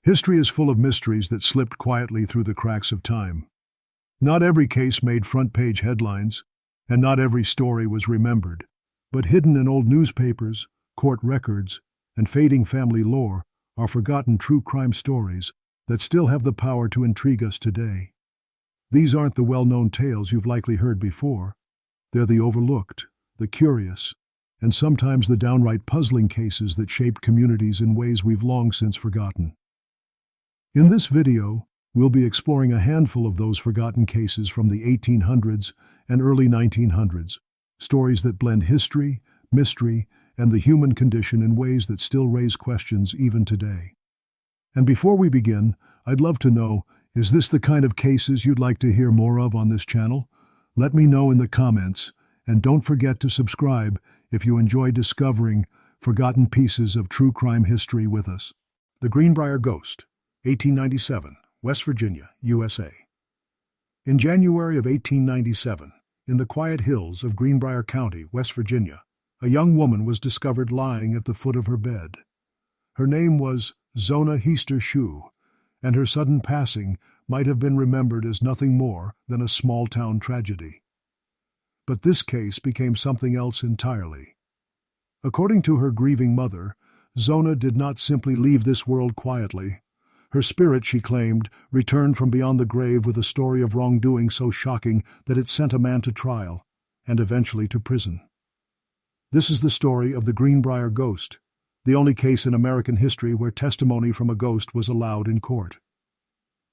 History is full of mysteries that slipped quietly through the cracks of time. Not every case made front-page headlines, and not every story was remembered. But hidden in old newspapers, court records, and fading family lore are forgotten true crime stories that still have the power to intrigue us today. These aren't the well-known tales you've likely heard before. They're the overlooked, the curious, and sometimes the downright puzzling cases that shaped communities in ways we've long since forgotten. In this video, we'll be exploring a handful of those forgotten cases from the 1800s and early 1900s, stories that blend history, mystery, and the human condition in ways that still raise questions even today. And before we begin, I'd love to know, is this the kind of cases you'd like to hear more of on this channel? Let me know in the comments, and don't forget to subscribe if you enjoy discovering forgotten pieces of true crime history with us. The Greenbrier Ghost, 1897, West Virginia, USA. In January of 1897, in the quiet hills of Greenbrier County, West Virginia, a young woman was discovered lying at the foot of her bed. Her name was Zona Heaster Shue, and her sudden passing might have been remembered as nothing more than a small-town tragedy. But this case became something else entirely. According to her grieving mother, Zona did not simply leave this world quietly. Her spirit, she claimed, returned from beyond the grave with a story of wrongdoing so shocking that it sent a man to trial, and eventually to prison. This is the story of the Greenbrier Ghost, the only case in American history where testimony from a ghost was allowed in court.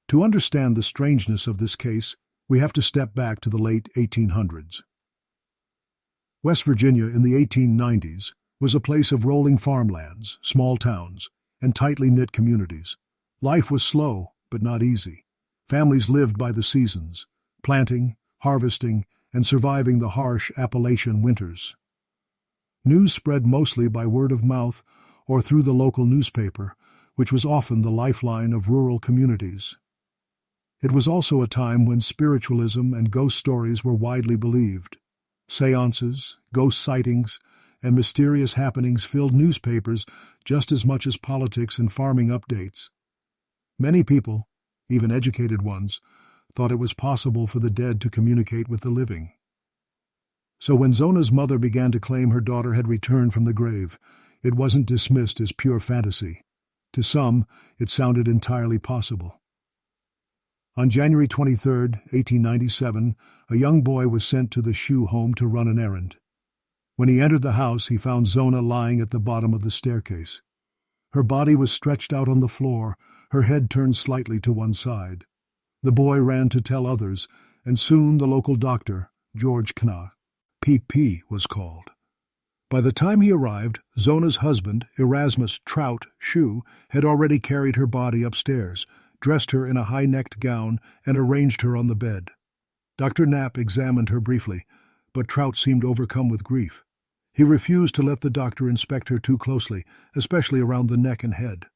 To understand the strangeness of this case, we have to step back to the late 1800s. West Virginia in the 1890s was a place of rolling farmlands, small towns, and tightly knit communities. Life was slow, but not easy. Families lived by the seasons, planting, harvesting, and surviving the harsh Appalachian winters. News spread mostly by word of mouth or through the local newspaper, which was often the lifeline of rural communities. It was also a time when spiritualism and ghost stories were widely believed. Seances, ghost sightings, and mysterious happenings filled newspapers just as much as politics and farming updates. Many people, even educated ones, thought it was possible for the dead to communicate with the living. So when Zona's mother began to claim her daughter had returned from the grave, it wasn't dismissed as pure fantasy. To some, it sounded entirely possible. On January 23, 1897, a young boy was sent to the Shue home to run an errand. When he entered the house, he found Zona lying at the bottom of the staircase. Her body was stretched out on the floor, her head turned slightly to one side. The boy ran to tell others, and soon the local doctor, George Knapp, PP, was called. By the time he arrived, Zona's husband, Erasmus Trout Shue, had already carried her body upstairs, dressed her in a high-necked gown, and arranged her on the bed. Dr. Knapp examined her briefly, but Trout seemed overcome with grief. He refused to let the doctor inspect her too closely, especially around the neck and head.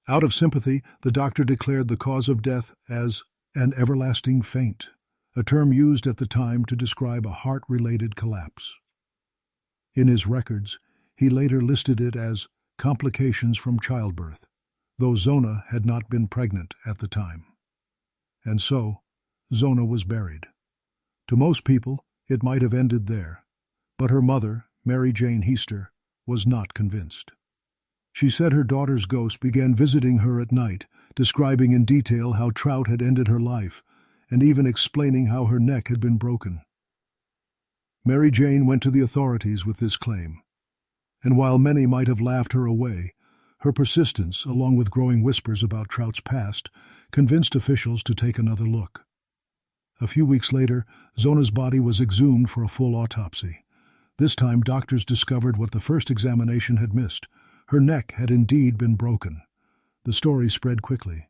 Out of sympathy, the doctor declared the cause of death as an everlasting faint, a term used at the time to describe a heart-related collapse. In his records, he later listed it as complications from childbirth, though Zona had not been pregnant at the time. And so, Zona was buried. To most people, it might have ended there, but her mother, Mary Jane Heaster, was not convinced. She said her daughter's ghost began visiting her at night, describing in detail how Trout had ended her life, and even explaining how her neck had been broken. Mary Jane went to the authorities with this claim, and while many might have laughed her away, her persistence, along with growing whispers about Trout's past, convinced officials to take another look. A few weeks later, Zona's body was exhumed for a full autopsy. This time, doctors discovered what the first examination had missed. Her neck had indeed been broken. The story spread quickly.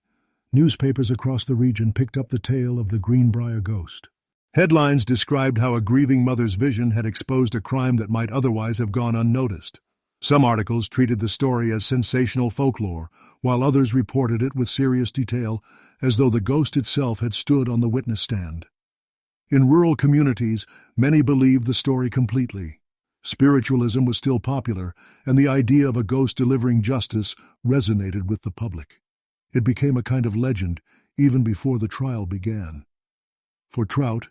Newspapers across the region picked up the tale of the Greenbrier Ghost. Headlines described how a grieving mother's vision had exposed a crime that might otherwise have gone unnoticed. Some articles treated the story as sensational folklore, while others reported it with serious detail, as though the ghost itself had stood on the witness stand. In rural communities, many believed the story completely. Spiritualism was still popular, and the idea of a ghost delivering justice resonated with the public. It became a kind of legend even before the trial began. For Trout,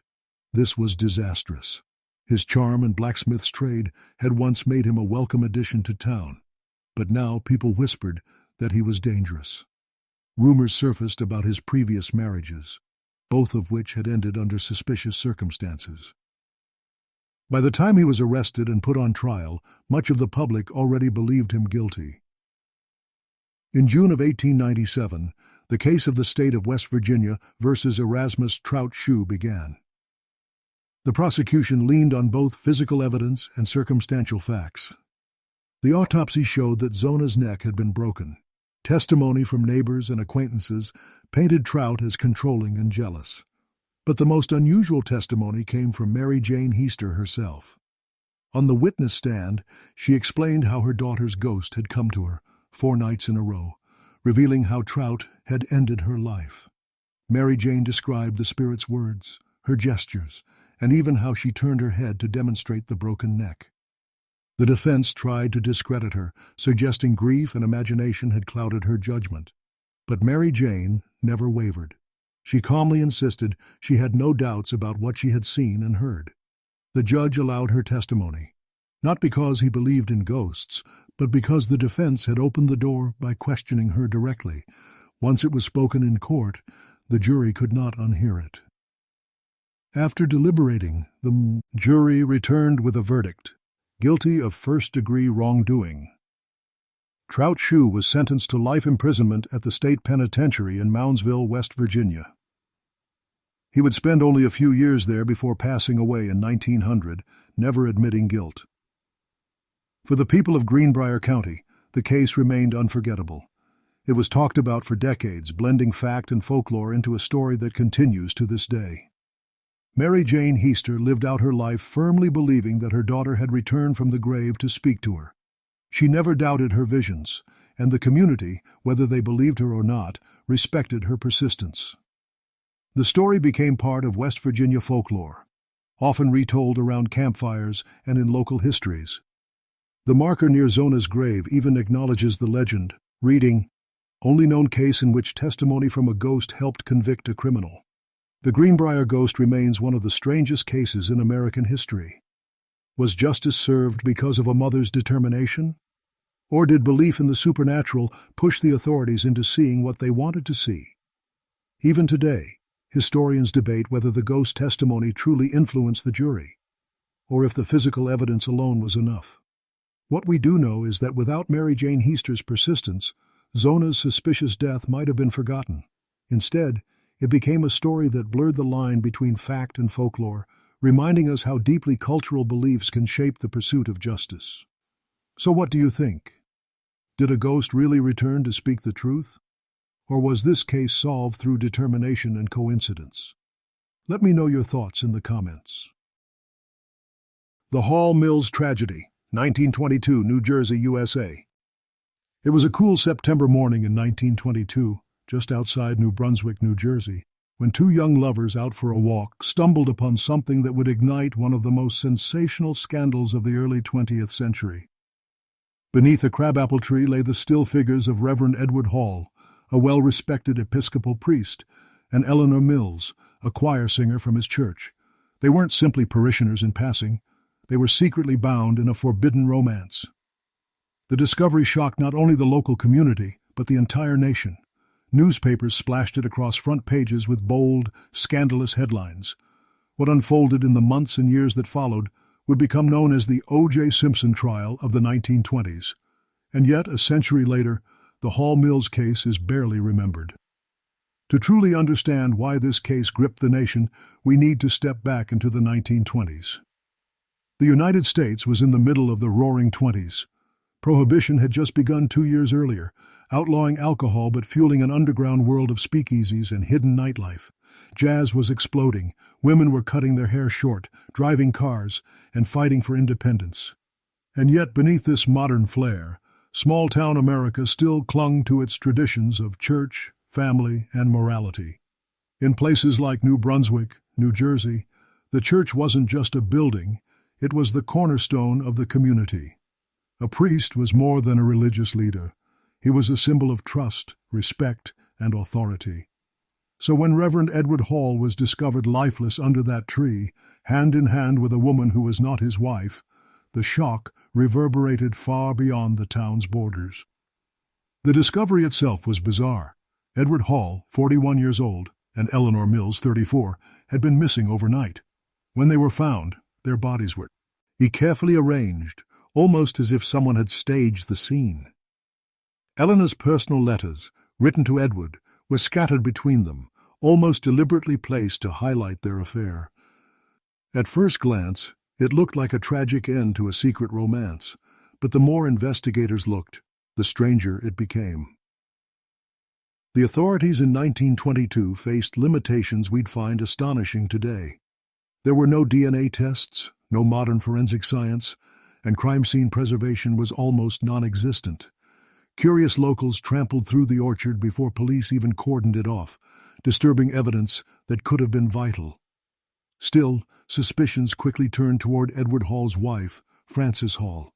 this was disastrous. His charm and blacksmith's trade had once made him a welcome addition to town, but now people whispered that he was dangerous. Rumors surfaced about his previous marriages, both of which had ended under suspicious circumstances. By the time he was arrested and put on trial, much of the public already believed him guilty. In June of 1897, the case of the state of West Virginia versus Erasmus Trout Shue began. The prosecution leaned on both physical evidence and circumstantial facts. The autopsy showed that Zona's neck had been broken. Testimony from neighbors and acquaintances painted Trout as controlling and jealous. But the most unusual testimony came from Mary Jane Heaster herself. On the witness stand, she explained how her daughter's ghost had come to her 4 nights in a row, revealing how Trout had ended her life. Mary Jane described the spirit's words, her gestures, and even how she turned her head to demonstrate the broken neck. The defense tried to discredit her, suggesting grief and imagination had clouded her judgment. But Mary Jane never wavered. She calmly insisted she had no doubts about what she had seen and heard. The judge allowed her testimony, not because he believed in ghosts, but because the defense had opened the door by questioning her directly. Once it was spoken in court, the jury could not unhear it. After deliberating, the jury returned with a verdict: guilty of first-degree wrongdoing. Trout Shue was sentenced to life imprisonment at the state penitentiary in Moundsville, West Virginia. He would spend only a few years there before passing away in 1900, never admitting guilt. For the people of Greenbrier County, the case remained unforgettable. It was talked about for decades, blending fact and folklore into a story that continues to this day. Mary Jane Heaster lived out her life firmly believing that her daughter had returned from the grave to speak to her. She never doubted her visions, and the community, whether they believed her or not, respected her persistence. The story became part of West Virginia folklore, often retold around campfires and in local histories. The marker near Zona's grave even acknowledges the legend, reading, "Only known case in which testimony from a ghost helped convict a criminal." The Greenbrier ghost remains one of the strangest cases in American history. Was justice served because of a mother's determination? Or did belief in the supernatural push the authorities into seeing what they wanted to see? Even today, historians debate whether the ghost testimony truly influenced the jury, or if the physical evidence alone was enough. What we do know is that without Mary Jane Heaster's persistence, Zona's suspicious death might have been forgotten. Instead, it became a story that blurred the line between fact and folklore, reminding us how deeply cultural beliefs can shape the pursuit of justice. So what do you think? Did a ghost really return to speak the truth? Or was this case solved through determination and coincidence? Let me know your thoughts in the comments. The Hall Mills Tragedy, 1922, New Jersey, USA. It was a cool September morning in 1922, just outside New Brunswick, New Jersey, when 2 young lovers out for a walk stumbled upon something that would ignite one of the most sensational scandals of the early 20th century. Beneath a crabapple tree lay the still figures of Reverend Edward Hall, a well-respected Episcopal priest, and Eleanor Mills, a choir singer from his church. They weren't simply parishioners in passing. They were secretly bound in a forbidden romance. The discovery shocked not only the local community, but the entire nation. Newspapers splashed it across front pages with bold, scandalous headlines. What unfolded in the months and years that followed would become known as the O.J. Simpson trial of the 1920s. And yet, a century later, the Hall Mills case is barely remembered. To truly understand why this case gripped the nation, we need to step back into the 1920s. The United States was in the middle of the Roaring Twenties. Prohibition had just begun 2 years earlier, outlawing alcohol but fueling an underground world of speakeasies and hidden nightlife. Jazz was exploding, women were cutting their hair short, driving cars, and fighting for independence. And yet beneath this modern flair, small-town America still clung to its traditions of church, family, and morality. In places like New Brunswick, New Jersey, the church wasn't just a building, it was the cornerstone of the community. A priest was more than a religious leader. He was a symbol of trust, respect, and authority. So when Reverend Edward Hall was discovered lifeless under that tree, hand in hand with a woman who was not his wife, the shock reverberated far beyond the town's borders. The discovery itself was bizarre. Edward Hall, 41 years old, and Eleanor Mills, 34, had been missing overnight. When they were found, their bodies were carefully arranged, almost as if someone had staged the scene. Eleanor's personal letters, written to Edward, were scattered between them, almost deliberately placed to highlight their affair. At first glance, it looked like a tragic end to a secret romance, but the more investigators looked, the stranger it became. The authorities in 1922 faced limitations we'd find astonishing today. There were no DNA tests, no modern forensic science, and crime scene preservation was almost non-existent. Curious locals trampled through the orchard before police even cordoned it off, disturbing evidence that could have been vital. Still, suspicions quickly turned toward Edward Hall's wife, Frances Hall.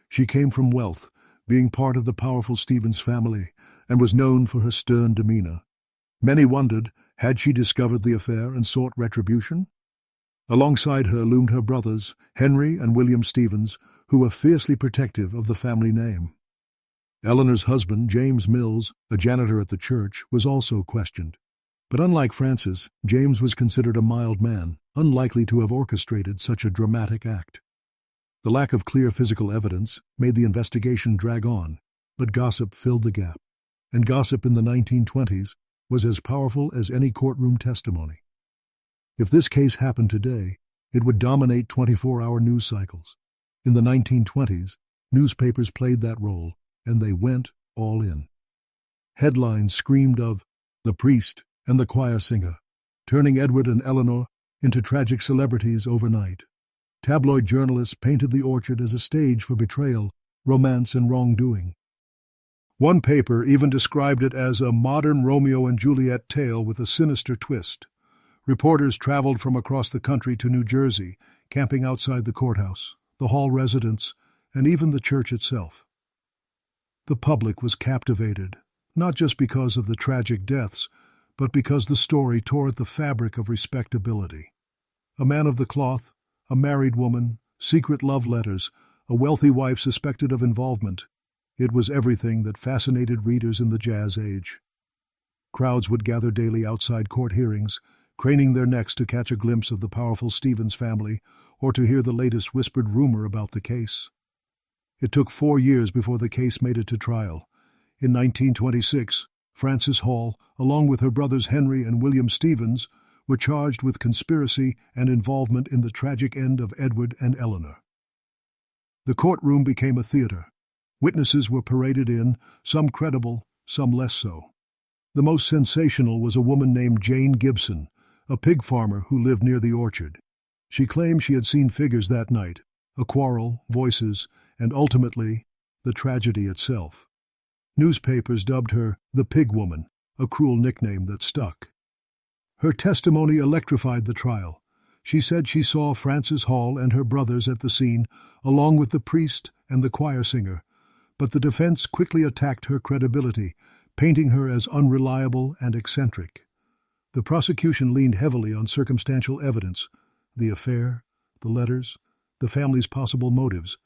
She came from wealth, being part of the powerful Stevens family, and was known for her stern demeanor. Many wondered, had she discovered the affair and sought retribution? Alongside her loomed her brothers, Henry and William Stevens, who were fiercely protective of the family name. Eleanor's husband, James Mills, a janitor at the church, was also questioned. But unlike Francis, James was considered a mild man, unlikely to have orchestrated such a dramatic act. The lack of clear physical evidence made the investigation drag on, but gossip filled the gap. And gossip in the 1920s was as powerful as any courtroom testimony. If this case happened today, it would dominate 24-hour news cycles. In the 1920s, newspapers played that role, and they went all in. Headlines screamed of the priest and the choir singer, turning Edward and Eleanor into tragic celebrities overnight. Tabloid journalists painted the orchard as a stage for betrayal, romance, and wrongdoing. One paper even described it as a modern Romeo and Juliet tale with a sinister twist. Reporters traveled from across the country to New Jersey, camping outside the courthouse, the Hall residence, and even the church itself. The public was captivated, not just because of the tragic deaths, but because the story tore at the fabric of respectability. A man of the cloth, a married woman, secret love letters, a wealthy wife suspected of involvement. It was everything that fascinated readers in the Jazz Age. Crowds would gather daily outside court hearings, craning their necks to catch a glimpse of the powerful Stevens family or to hear the latest whispered rumor about the case. It took 4 years before the case made it to trial. In 1926, Frances Hall, along with her brothers Henry and William Stevens, were charged with conspiracy and involvement in the tragic end of Edward and Eleanor. The courtroom became a theater. Witnesses were paraded in, some credible, some less so. The most sensational was a woman named Jane Gibson, a pig farmer who lived near the orchard. She claimed she had seen figures that night, a quarrel, voices, and ultimately, the tragedy itself. Newspapers dubbed her the Pig Woman, a cruel nickname that stuck. Her testimony electrified the trial. She said she saw Frances Hall and her brothers at the scene, along with the priest and the choir singer, but the defense quickly attacked her credibility, painting her as unreliable and eccentric. The prosecution leaned heavily on circumstantial evidence, the affair, the letters, the family's possible motives,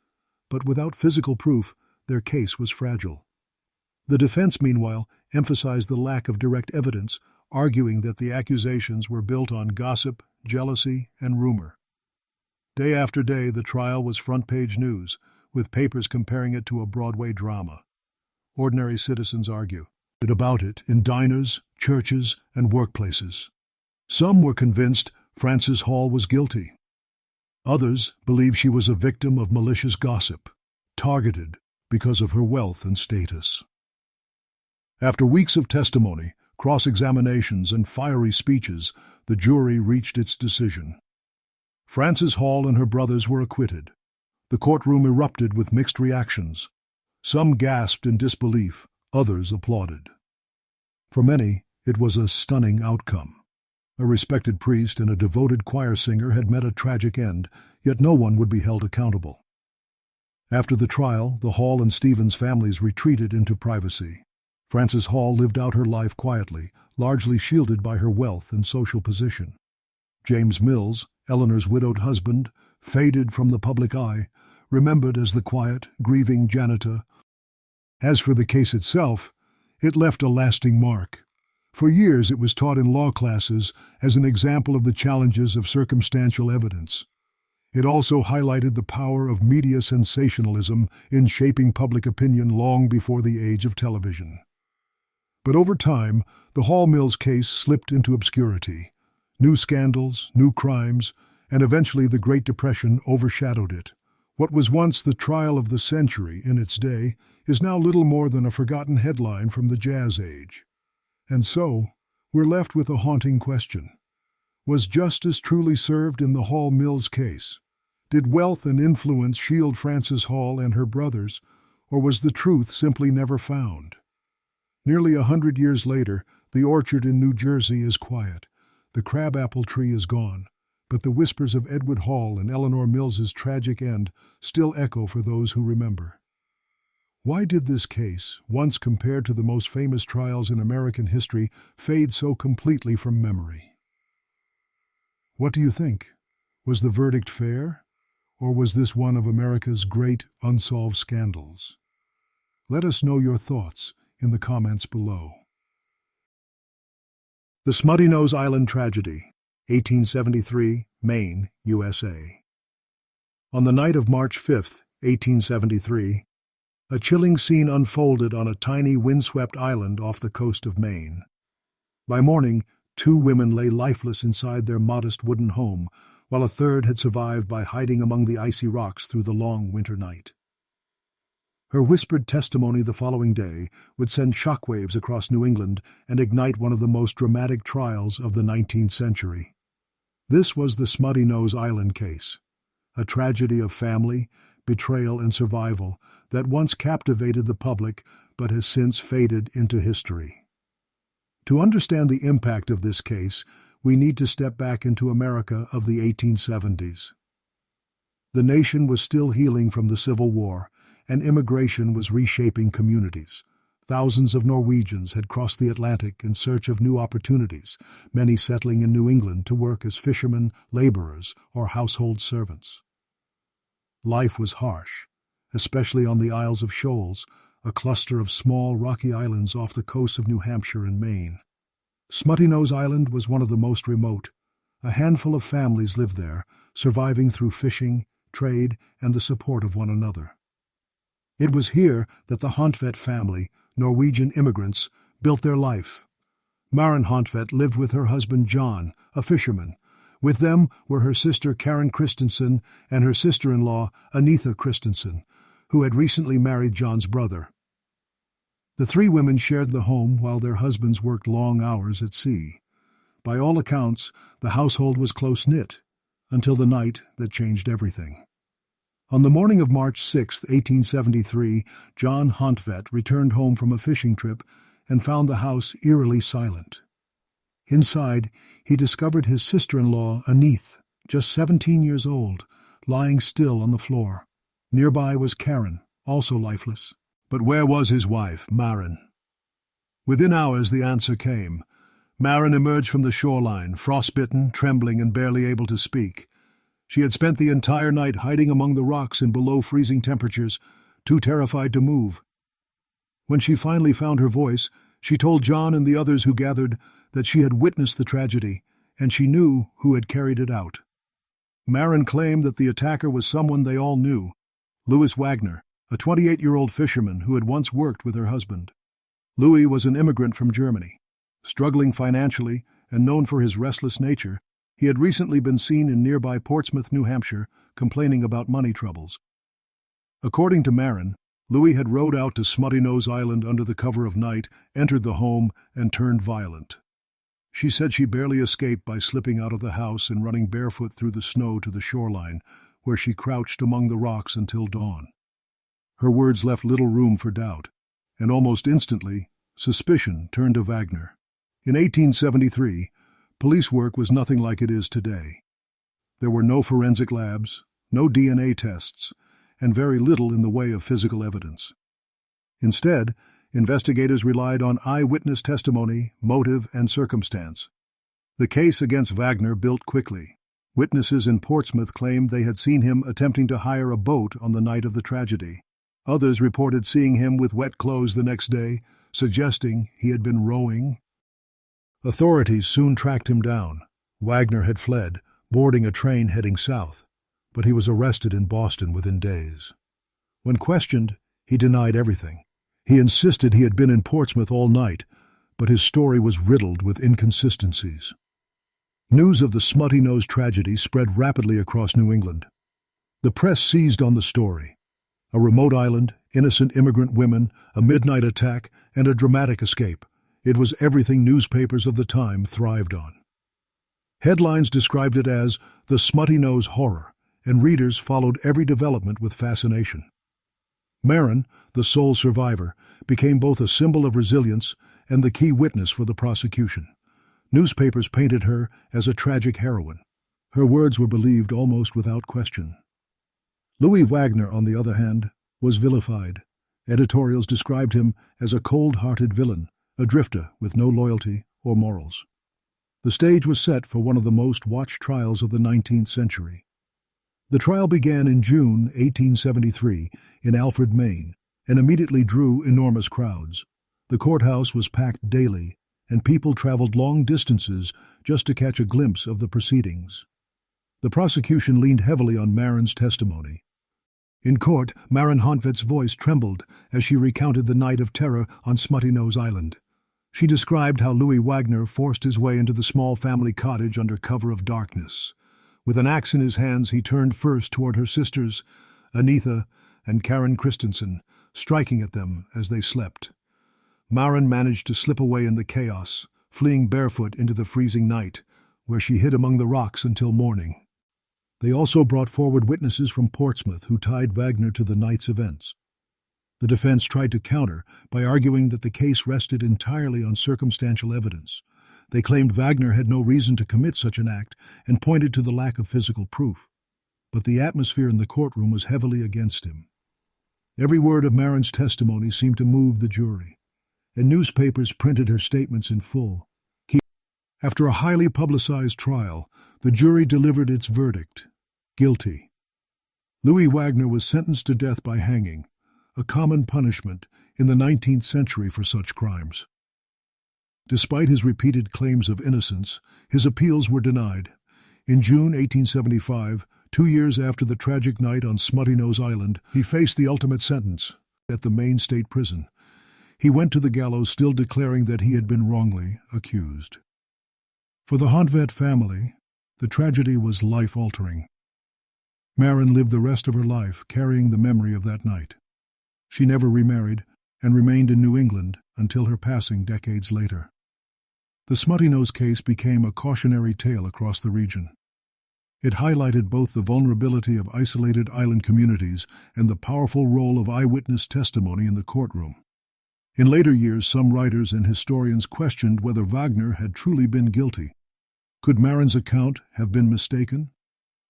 but without physical proof, their case was fragile. The defense, meanwhile, emphasized the lack of direct evidence, arguing that the accusations were built on gossip, jealousy, and rumor. Day after day, the trial was front-page news, with papers comparing it to a Broadway drama. Ordinary citizens argued about it in diners, churches, and workplaces. Some were convinced Frances Hall was guilty. Others believed she was a victim of malicious gossip, targeted because of her wealth and status. After weeks of testimony, cross-examinations, and fiery speeches, the jury reached its decision. Frances Hall and her brothers were acquitted. The courtroom erupted with mixed reactions. Some gasped in disbelief, others applauded. For many, it was a stunning outcome. A respected priest and a devoted choir singer had met a tragic end, yet no one would be held accountable. After the trial, the Hall and Stevens families retreated into privacy. Frances Hall lived out her life quietly, largely shielded by her wealth and social position. James Mills, Eleanor's widowed husband, faded from the public eye, remembered as the quiet, grieving janitor. As for the case itself, it left a lasting mark. For years it was taught in law classes as an example of the challenges of circumstantial evidence. It also highlighted the power of media sensationalism in shaping public opinion long before the age of television. But over time, the Hall Mills case slipped into obscurity. New scandals, new crimes, and eventually the Great Depression overshadowed it. What was once the trial of the century in its day is now little more than a forgotten headline from the Jazz Age. And so, we're left with a haunting question. Was justice truly served in the Hall Mills case? Did wealth and influence shield Frances Hall and her brothers, or was the truth simply never found? Nearly 100 years later, the orchard in New Jersey is quiet. The crabapple tree is gone, but the whispers of Edward Hall and Eleanor Mills's tragic end still echo for those who remember. Why did this case, once compared to the most famous trials in American history, fade so completely from memory? What do you think? Was the verdict fair? Or was this one of America's great unsolved scandals? Let us know your thoughts in the comments below. The Smutty Nose Island Tragedy, 1873, Maine, USA. On the night of March 5, 1873, a chilling scene unfolded on a tiny windswept island off the coast of Maine. By morning, 2 women lay lifeless inside their modest wooden home, while a third had survived by hiding among the icy rocks through the long winter night. Her whispered testimony the following day would send shockwaves across New England and ignite one of the most dramatic trials of the 19th century. This was the Smutty Nose Island case, a tragedy of family, betrayal, and survival that once captivated the public but has since faded into history. To understand the impact of this case, we need to step back into America of the 1870s. The nation was still healing from the Civil War, and immigration was reshaping communities. Thousands of Norwegians had crossed the Atlantic in search of new opportunities, many settling in New England to work as fishermen, laborers, or household servants. Life was harsh, especially on the Isles of Shoals, a cluster of small rocky islands off the coasts of New Hampshire and Maine. Smutty Nose Island was one of the most remote. A handful of families lived there, surviving through fishing, trade, and the support of one another. It was here that the Hontvedt family, Norwegian immigrants, built their life. Maren Hontvedt lived with her husband John, a fisherman. With them were her sister Karen Christensen and her sister-in-law Anitha Christensen, who had recently married John's brother. The 3 women shared the home while their husbands worked long hours at sea. By all accounts, the household was close-knit, until the night that changed everything. On the morning of March 6, 1873, John Hontvedt returned home from a fishing trip and found the house eerily silent. Inside, he discovered his sister-in-law, Anitha, just 17 years old, lying still on the floor. Nearby was Karen, also lifeless. But where was his wife, Maren? Within hours the answer came. Maren emerged from the shoreline, frostbitten, trembling, and barely able to speak. She had spent the entire night hiding among the rocks in below-freezing temperatures, too terrified to move. When she finally found her voice, she told John and the others who gathered that she had witnessed the tragedy, and she knew who had carried it out. Maren claimed that the attacker was someone they all knew, Louis Wagner, a 28-year-old fisherman who had once worked with her husband. Louis was an immigrant from Germany. Struggling financially and known for his restless nature, he had recently been seen in nearby Portsmouth, New Hampshire, complaining about money troubles. According to Maren, Louis had rowed out to Smutty Nose Island under the cover of night, entered the home, and turned violent. She said she barely escaped by slipping out of the house and running barefoot through the snow to the shoreline, where she crouched among the rocks until dawn. Her words left little room for doubt, and almost instantly, suspicion turned to Wagner. In 1873, police work was nothing like it is today. There were no forensic labs, no DNA tests, and very little in the way of physical evidence. Instead, investigators relied on eyewitness testimony, motive, and circumstance. The case against Wagner built quickly. Witnesses in Portsmouth claimed they had seen him attempting to hire a boat on the night of the tragedy. Others reported seeing him with wet clothes the next day, suggesting he had been rowing. Authorities soon tracked him down. Wagner had fled, boarding a train heading south, but he was arrested in Boston within days. When questioned, he denied everything. He insisted he had been in Portsmouth all night, but his story was riddled with inconsistencies. News of the Smutty Nose tragedy spread rapidly across New England. The press seized on the story. A remote island, innocent immigrant women, a midnight attack, and a dramatic escape. It was everything newspapers of the time thrived on. Headlines described it as the Smutty Nose horror, and readers followed every development with fascination. Marin, the sole survivor, became both a symbol of resilience and the key witness for the prosecution. Newspapers painted her as a tragic heroine. Her words were believed almost without question. Louis Wagner, on the other hand, was vilified. Editorials described him as a cold-hearted villain, a drifter with no loyalty or morals. The stage was set for one of the most watched trials of the 19th century. The trial began in June 1873 in Alfred, Maine, and immediately drew enormous crowds. The courthouse was packed daily, and people traveled long distances just to catch a glimpse of the proceedings. The prosecution leaned heavily on Marin's testimony. In court, Marin Hontvett's voice trembled as she recounted the night of terror on Smutty Nose Island. She described how Louis Wagner forced his way into the small family cottage under cover of darkness. With an axe in his hands, he turned first toward her sisters, Anitha and Karen Christensen, striking at them as they slept. Marin managed to slip away in the chaos, fleeing barefoot into the freezing night, where she hid among the rocks until morning. They also brought forward witnesses from Portsmouth who tied Wagner to the night's events. The defense tried to counter by arguing that the case rested entirely on circumstantial evidence. They claimed Wagner had no reason to commit such an act and pointed to the lack of physical proof. But the atmosphere in the courtroom was heavily against him. Every word of Marin's testimony seemed to move the jury, and newspapers printed her statements in full. After a highly publicized trial, the jury delivered its verdict: guilty. Louis Wagner was sentenced to death by hanging, a common punishment in the 19th century for such crimes. Despite his repeated claims of innocence, his appeals were denied. In June 1875, 2 years after the tragic night on Smutty Nose Island, he faced the ultimate sentence at the Maine State Prison. He went to the gallows still declaring that he had been wrongly accused. For the Hontvett family, the tragedy was life-altering. Marin lived the rest of her life carrying the memory of that night. She never remarried and remained in New England until her passing decades later. The Smutty Nose case became a cautionary tale across the region. It highlighted both the vulnerability of isolated island communities and the powerful role of eyewitness testimony in the courtroom. In later years, some writers and historians questioned whether Wagner had truly been guilty. Could Marin's account have been mistaken?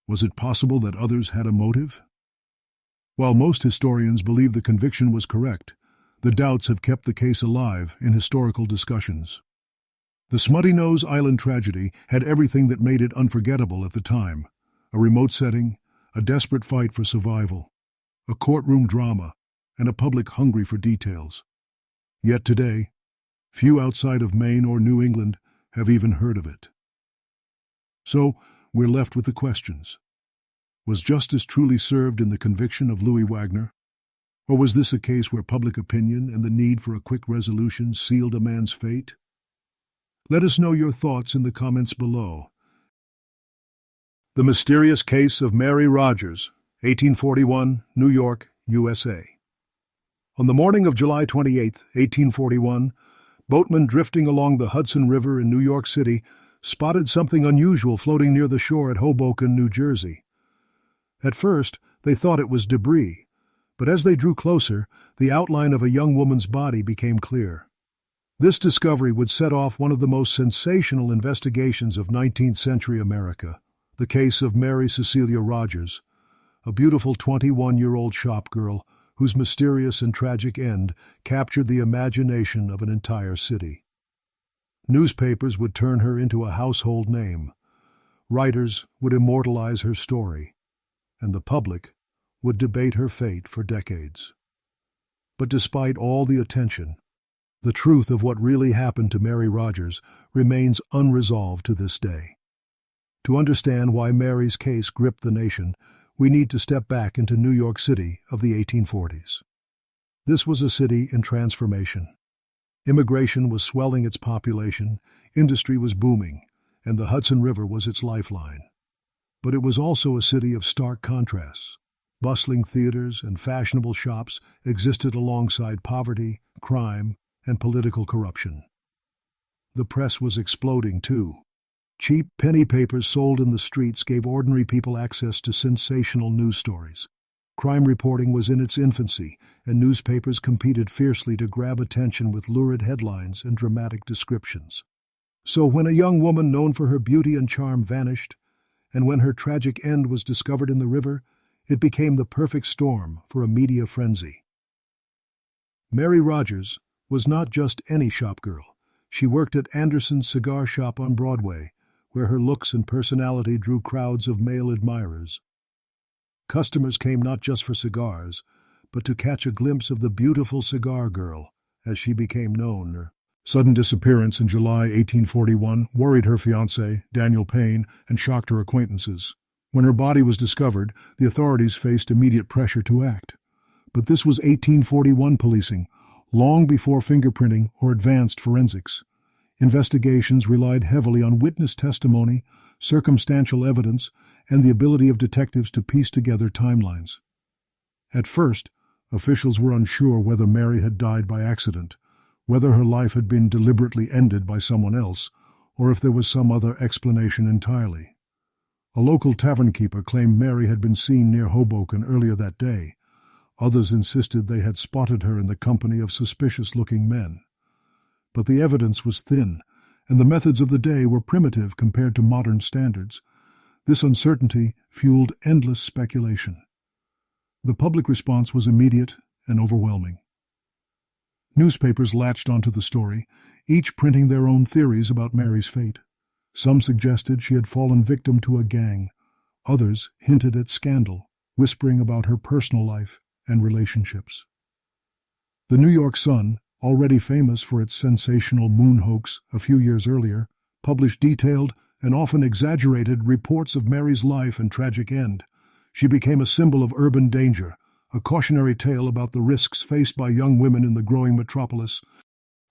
Was it possible that others had a motive? While most historians believe the conviction was correct, the doubts have kept the case alive in historical discussions. The Smutty Nose Island tragedy had everything that made it unforgettable at the time: a remote setting, a desperate fight for survival, a courtroom drama, and a public hungry for details. Yet today, few outside of Maine or New England have even heard of it. So, we're left with the questions. Was justice truly served in the conviction of Louis Wagner? Or was this a case where public opinion and the need for a quick resolution sealed a man's fate? Let us know your thoughts in the comments below. The Mysterious Case of Mary Rogers, 1841, New York, USA. On the morning of July 28, 1841, boatmen drifting along the Hudson River in New York City spotted something unusual floating near the shore at Hoboken, New Jersey. At first, they thought it was debris, but as they drew closer, the outline of a young woman's body became clear. This discovery would set off one of the most sensational investigations of 19th century America, the case of Mary Cecilia Rogers, a beautiful 21-year-old shop girl whose mysterious and tragic end captured the imagination of an entire city. Newspapers would turn her into a household name. Writers would immortalize her story, and the public would debate her fate for decades. But despite all the attention, the truth of what really happened to Mary Rogers remains unresolved to this day. To understand why Mary's case gripped the nation, we need to step back into New York City of the 1840s. This was a city in transformation. Immigration was swelling its population, industry was booming, and the Hudson River was its lifeline. But it was also a city of stark contrasts. Bustling theaters and fashionable shops existed alongside poverty, crime, and political corruption. The press was exploding, too. Cheap penny papers sold in the streets gave ordinary people access to sensational news stories. Crime reporting was in its infancy, and newspapers competed fiercely to grab attention with lurid headlines and dramatic descriptions. So when a young woman known for her beauty and charm vanished, and when her tragic end was discovered in the river, it became the perfect storm for a media frenzy. Mary Rogers was not just any shopgirl. She worked at Anderson's cigar shop on Broadway, where her looks and personality drew crowds of male admirers. Customers came not just for cigars, but to catch a glimpse of the beautiful cigar girl, as she became known. Her sudden disappearance in July 1841 worried her fiancé, Daniel Payne, and shocked her acquaintances. When her body was discovered, the authorities faced immediate pressure to act. But this was 1841 policing, long before fingerprinting or advanced forensics. Investigations relied heavily on witness testimony, circumstantial evidence, and the ability of detectives to piece together timelines. At first, officials were unsure whether Mary had died by accident, whether her life had been deliberately ended by someone else, or if there was some other explanation entirely. A local tavern keeper claimed Mary had been seen near Hoboken earlier that day. Others insisted they had spotted her in the company of suspicious-looking men. But the evidence was thin, and the methods of the day were primitive compared to modern standards. This uncertainty fueled endless speculation. The public response was immediate and overwhelming. Newspapers latched onto the story, each printing their own theories about Mary's fate. Some suggested she had fallen victim to a gang. Others hinted at scandal, whispering about her personal life and relationships. The New York Sun, already famous for its sensational moon hoax a few years earlier, published detailed and often exaggerated reports of Mary's life and tragic end. She became a symbol of urban danger, a cautionary tale about the risks faced by young women in the growing metropolis.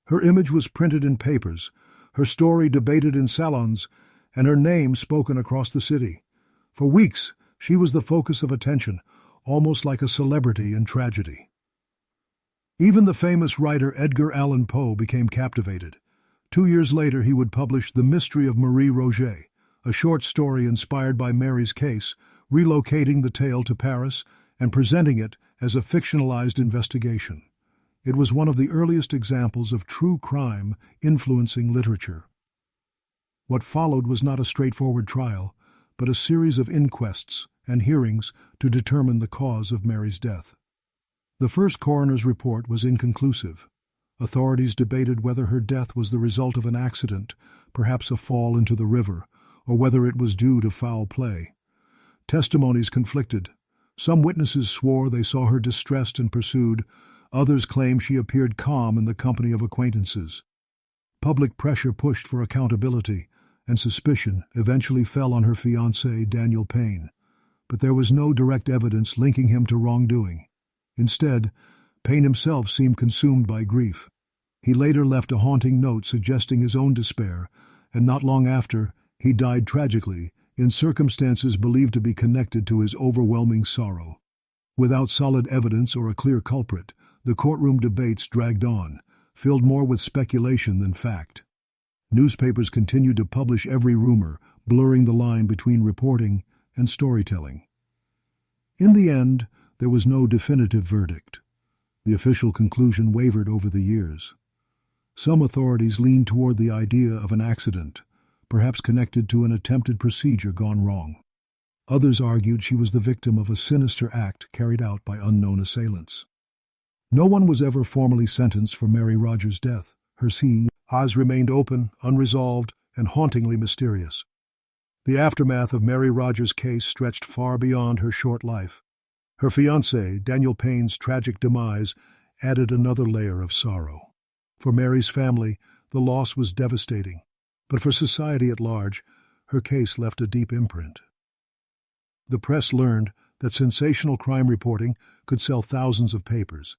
Her image was printed in papers, her story debated in salons, and her name spoken across the city. For weeks, she was the focus of attention, almost like a celebrity in tragedy. Even the famous writer Edgar Allan Poe became captivated. 2 years later, he would publish The Mystery of Marie Roget, a short story inspired by Mary's case, relocating the tale to Paris and presenting it as a fictionalized investigation. It was one of the earliest examples of true crime influencing literature. What followed was not a straightforward trial, but a series of inquests and hearings to determine the cause of Mary's death. The first coroner's report was inconclusive. Authorities debated whether her death was the result of an accident, perhaps a fall into the river, or whether it was due to foul play. Testimonies conflicted. Some witnesses swore they saw her distressed and pursued. Others claimed she appeared calm in the company of acquaintances. Public pressure pushed for accountability, and suspicion eventually fell on her fiancé, Daniel Payne. But there was no direct evidence linking him to wrongdoing. Instead, Payne himself seemed consumed by grief. He later left a haunting note suggesting his own despair, and not long after, he died tragically, in circumstances believed to be connected to his overwhelming sorrow. Without solid evidence or a clear culprit, the courtroom debates dragged on, filled more with speculation than fact. Newspapers continued to publish every rumor, blurring the line between reporting and storytelling. In the end, there was no definitive verdict. The official conclusion wavered over the years. Some authorities leaned toward the idea of an accident, perhaps connected to an attempted procedure gone wrong. Others argued she was the victim of a sinister act carried out by unknown assailants. No one was ever formally sentenced for Mary Rogers' death. Her case remained open, unresolved, and hauntingly mysterious. The aftermath of Mary Rogers' case stretched far beyond her short life. Her fiancé, Daniel Payne's tragic demise, added another layer of sorrow. For Mary's family, the loss was devastating, but for society at large, her case left a deep imprint. The press learned that sensational crime reporting could sell thousands of papers.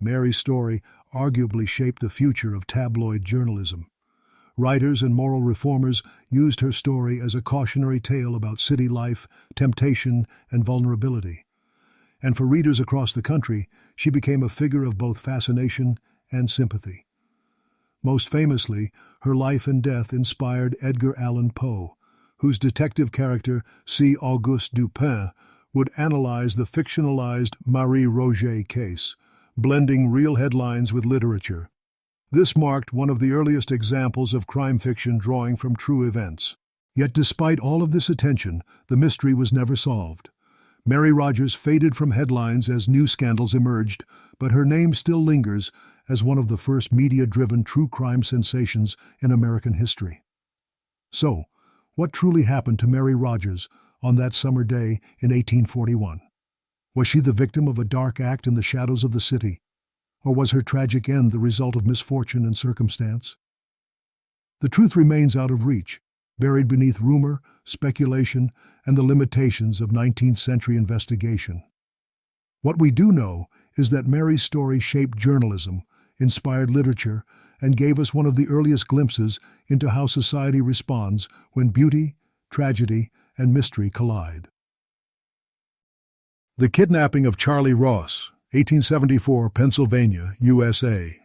Mary's story arguably shaped the future of tabloid journalism. Writers and moral reformers used her story as a cautionary tale about city life, temptation, and vulnerability. And for readers across the country, she became a figure of both fascination and sympathy. Most famously, her life and death inspired Edgar Allan Poe, whose detective character, C. Auguste Dupin, would analyze the fictionalized Marie Roget case, blending real headlines with literature. This marked one of the earliest examples of crime fiction drawing from true events. Yet despite all of this attention, the mystery was never solved. Mary Rogers faded from headlines as new scandals emerged, but her name still lingers as one of the first media-driven true crime sensations in American history. So, what truly happened to Mary Rogers on that summer day in 1841? Was she the victim of a dark act in the shadows of the city? Or was her tragic end the result of misfortune and circumstance? The truth remains out of reach, buried beneath rumor, speculation, and the limitations of 19th century investigation. What we do know is that Mary's story shaped journalism, inspired literature, and gave us one of the earliest glimpses into how society responds when beauty, tragedy, and mystery collide. The Kidnapping of Charlie Ross, 1874, Pennsylvania, USA.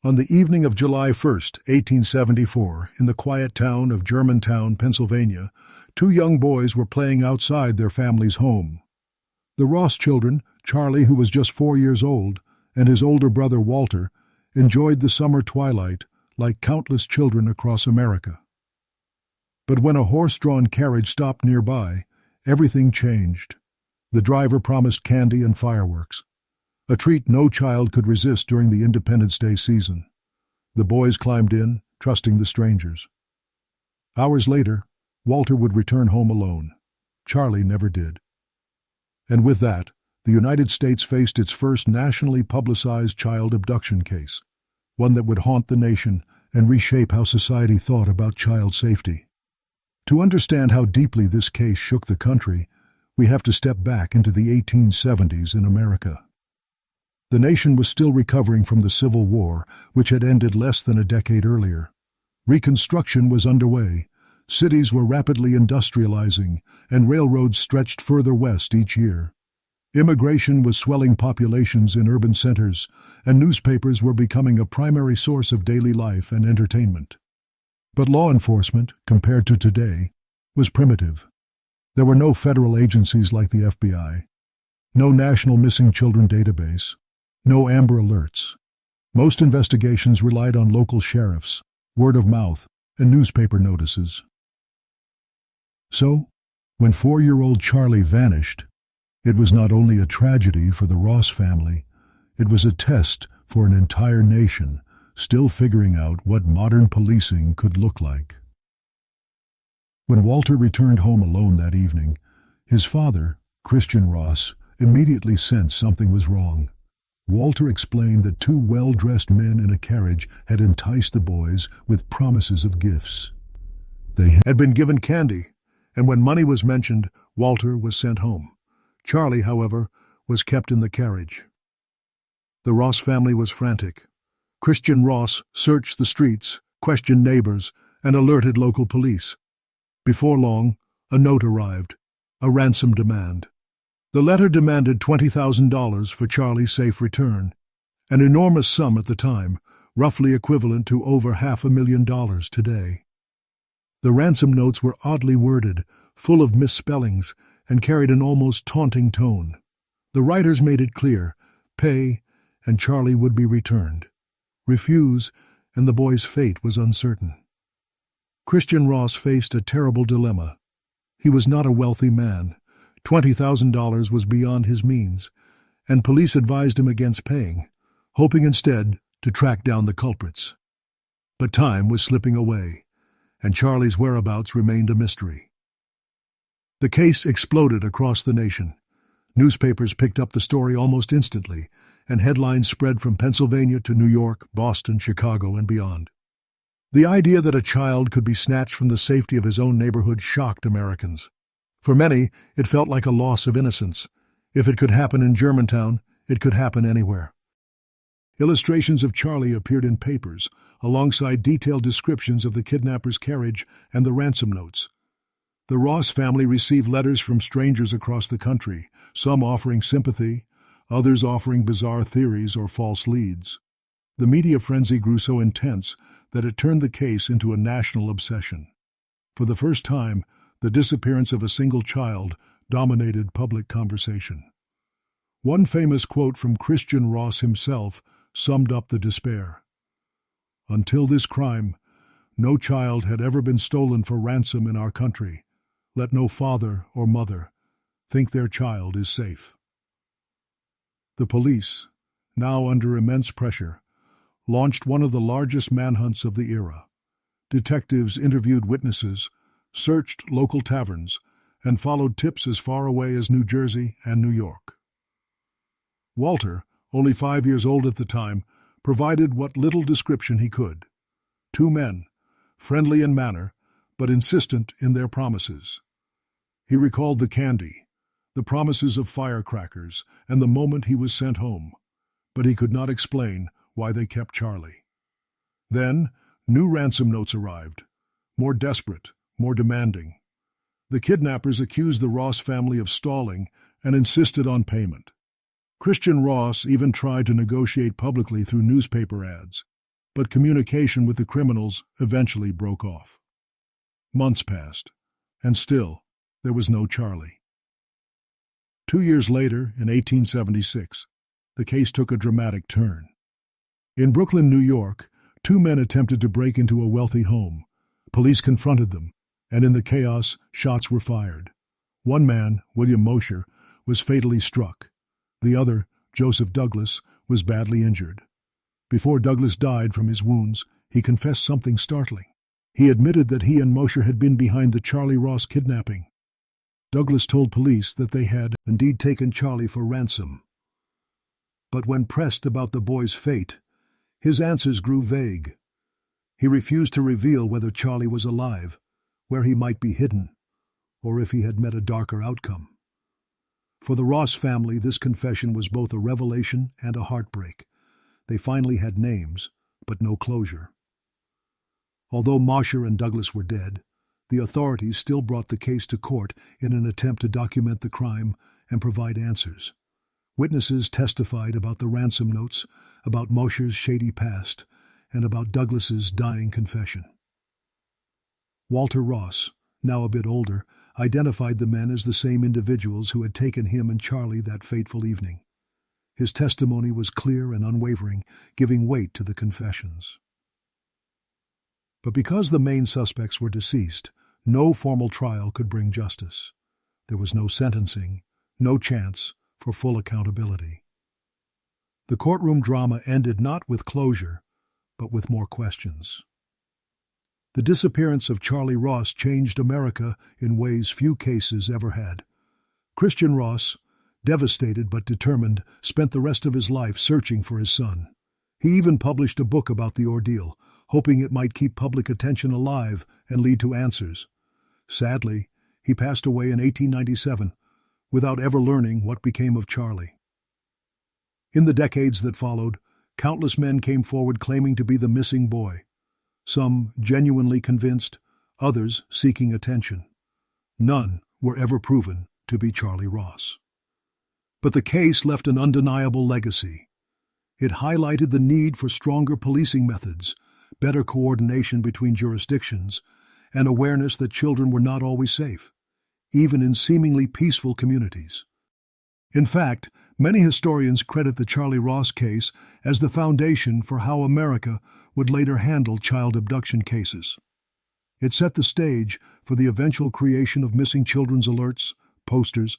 On the evening of July 1, 1874, in the quiet town of Germantown, Pennsylvania, two young boys were playing outside their family's home. The Ross children, Charlie, who was just 4 years old, and his older brother Walter, enjoyed the summer twilight like countless children across America. But when a horse-drawn carriage stopped nearby, everything changed. The driver promised candy and fireworks, a treat no child could resist during the Independence Day season. The boys climbed in, trusting the strangers. Hours later, Walter would return home alone. Charlie never did. And with that, the United States faced its first nationally publicized child abduction case, one that would haunt the nation and reshape how society thought about child safety. To understand how deeply this case shook the country, we have to step back into the 1870s in America. The nation was still recovering from the Civil War, which had ended less than a decade earlier. Reconstruction was underway, cities were rapidly industrializing, and railroads stretched further west each year. Immigration was swelling populations in urban centers, and newspapers were becoming a primary source of daily life and entertainment. But law enforcement, compared to today, was primitive. There were no federal agencies like the FBI, no national missing children database, no Amber Alerts. Most investigations relied on local sheriffs, word of mouth, and newspaper notices. So, when 4-year-old Charlie vanished, it was not only a tragedy for the Ross family, it was a test for an entire nation still figuring out what modern policing could look like. When Walter returned home alone that evening, his father, Christian Ross, immediately sensed something was wrong. Walter explained that two well-dressed men in a carriage had enticed the boys with promises of gifts. They had been given candy, and when money was mentioned, Walter was sent home. Charlie, however, was kept in the carriage. The Ross family was frantic. Christian Ross searched the streets, questioned neighbors, and alerted local police. Before long, a note arrived, a ransom demand. The letter demanded $20,000 for Charlie's safe return, an enormous sum at the time, roughly equivalent to over $500,000 today. The ransom notes were oddly worded, full of misspellings, and carried an almost taunting tone. The writers made it clear, pay, and Charlie would be returned. Refuse, and the boy's fate was uncertain. Christian Ross faced a terrible dilemma. He was not a wealthy man. $20,000 was beyond his means, and police advised him against paying, hoping instead to track down the culprits. But time was slipping away, and Charlie's whereabouts remained a mystery. The case exploded across the nation. Newspapers picked up the story almost instantly, and headlines spread from Pennsylvania to New York, Boston, Chicago, and beyond. The idea that a child could be snatched from the safety of his own neighborhood shocked Americans. For many, it felt like a loss of innocence. If it could happen in Germantown, it could happen anywhere. Illustrations of Charlie appeared in papers, alongside detailed descriptions of the kidnapper's carriage and the ransom notes. The Ross family received letters from strangers across the country, some offering sympathy, others offering bizarre theories or false leads. The media frenzy grew so intense that it turned the case into a national obsession. For the first time, the disappearance of a single child dominated public conversation. One famous quote from Christian Ross himself summed up the despair. "Until this crime, no child had ever been stolen for ransom in our country. Let no father or mother think their child is safe." The police, now under immense pressure, launched one of the largest manhunts of the era. Detectives interviewed witnesses, searched local taverns, and followed tips as far away as New Jersey and New York. Walter, only 5 years old at the time, provided what little description he could. Two men, friendly in manner, but insistent in their promises. He recalled the candy, the promises of firecrackers, and the moment he was sent home, but he could not explain why they kept Charlie. Then, new ransom notes arrived, more desperate, more demanding. The kidnappers accused the Ross family of stalling and insisted on payment. Christian Ross even tried to negotiate publicly through newspaper ads, but communication with the criminals eventually broke off. Months passed, and still there was no Charlie. 2 years later, in 1876, the case took a dramatic turn. In Brooklyn, New York, two men attempted to break into a wealthy home. Police confronted them, and in the chaos, shots were fired. One man, William Mosher, was fatally struck. The other, Joseph Douglas, was badly injured. Before Douglas died from his wounds, he confessed something startling. He admitted that he and Mosher had been behind the Charlie Ross kidnapping. Douglas told police that they had indeed taken Charlie for ransom. But when pressed about the boy's fate, his answers grew vague. He refused to reveal whether Charlie was alive, where he might be hidden, or if he had met a darker outcome. For the Ross family, this confession was both a revelation and a heartbreak. They finally had names, but no closure. Although Mosher and Douglas were dead, the authorities still brought the case to court in an attempt to document the crime and provide answers. Witnesses testified about the ransom notes, about Mosher's shady past, and about Douglas's dying confession. Walter Ross, now a bit older, identified the men as the same individuals who had taken him and Charlie that fateful evening. His testimony was clear and unwavering, giving weight to the confessions. But because the main suspects were deceased, no formal trial could bring justice. There was no sentencing, no chance for full accountability. The courtroom drama ended not with closure, but with more questions. The disappearance of Charlie Ross changed America in ways few cases ever had. Christian Ross, devastated but determined, spent the rest of his life searching for his son. He even published a book about the ordeal, hoping it might keep public attention alive and lead to answers. Sadly, he passed away in 1897, without ever learning what became of Charlie. In the decades that followed, countless men came forward claiming to be the missing boy. Some genuinely convinced, others seeking attention. None were ever proven to be Charlie Ross. But the case left an undeniable legacy. It highlighted the need for stronger policing methods, better coordination between jurisdictions, and awareness that children were not always safe, even in seemingly peaceful communities. In fact, many historians credit the Charlie Ross case as the foundation for how America would later handle child abduction cases. It set the stage for the eventual creation of missing children's alerts, posters,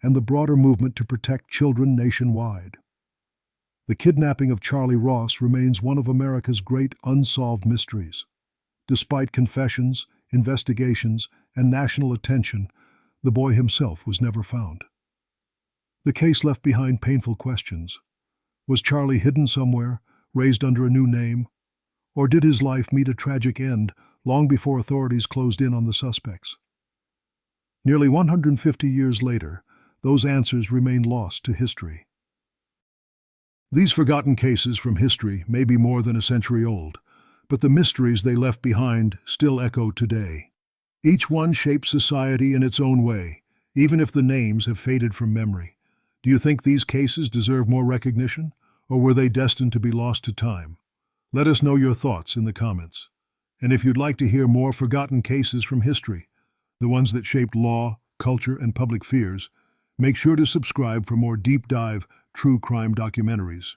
and the broader movement to protect children nationwide. The kidnapping of Charlie Ross remains one of America's great unsolved mysteries. Despite confessions, investigations, and national attention, the boy himself was never found. The case left behind painful questions. Was Charlie hidden somewhere, raised under a new name? Or did his life meet a tragic end long before authorities closed in on the suspects? Nearly 150 years later, those answers remain lost to history. These forgotten cases from history may be more than a century old, but the mysteries they left behind still echo today. Each one shapes society in its own way, even if the names have faded from memory. Do you think these cases deserve more recognition, or were they destined to be lost to time? Let us know your thoughts in the comments. And if you'd like to hear more forgotten cases from history, the ones that shaped law, culture, and public fears, make sure to subscribe for more deep dive, true crime documentaries.